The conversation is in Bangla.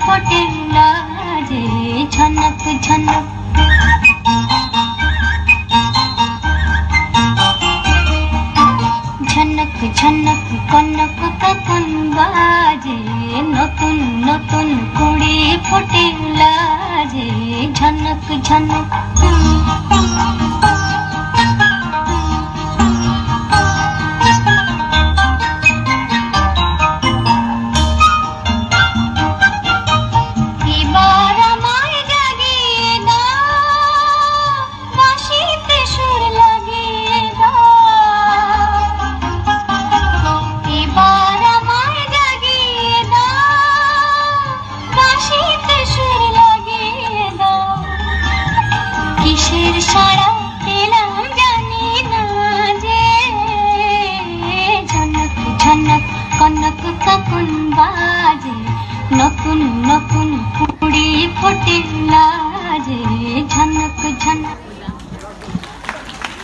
ফোটে লাজে ঝনক ঝনক। ঝনক ঝনক কনক কখন বাজে নতুন নতুন কুড়ি ফোটে লাজে ঝনক ঝনক। কিসের সারা পেলাম জানি না যে ঝনক ঝনক কনক কখন বাজে নতুন নতুন কুড়ি ফোটে।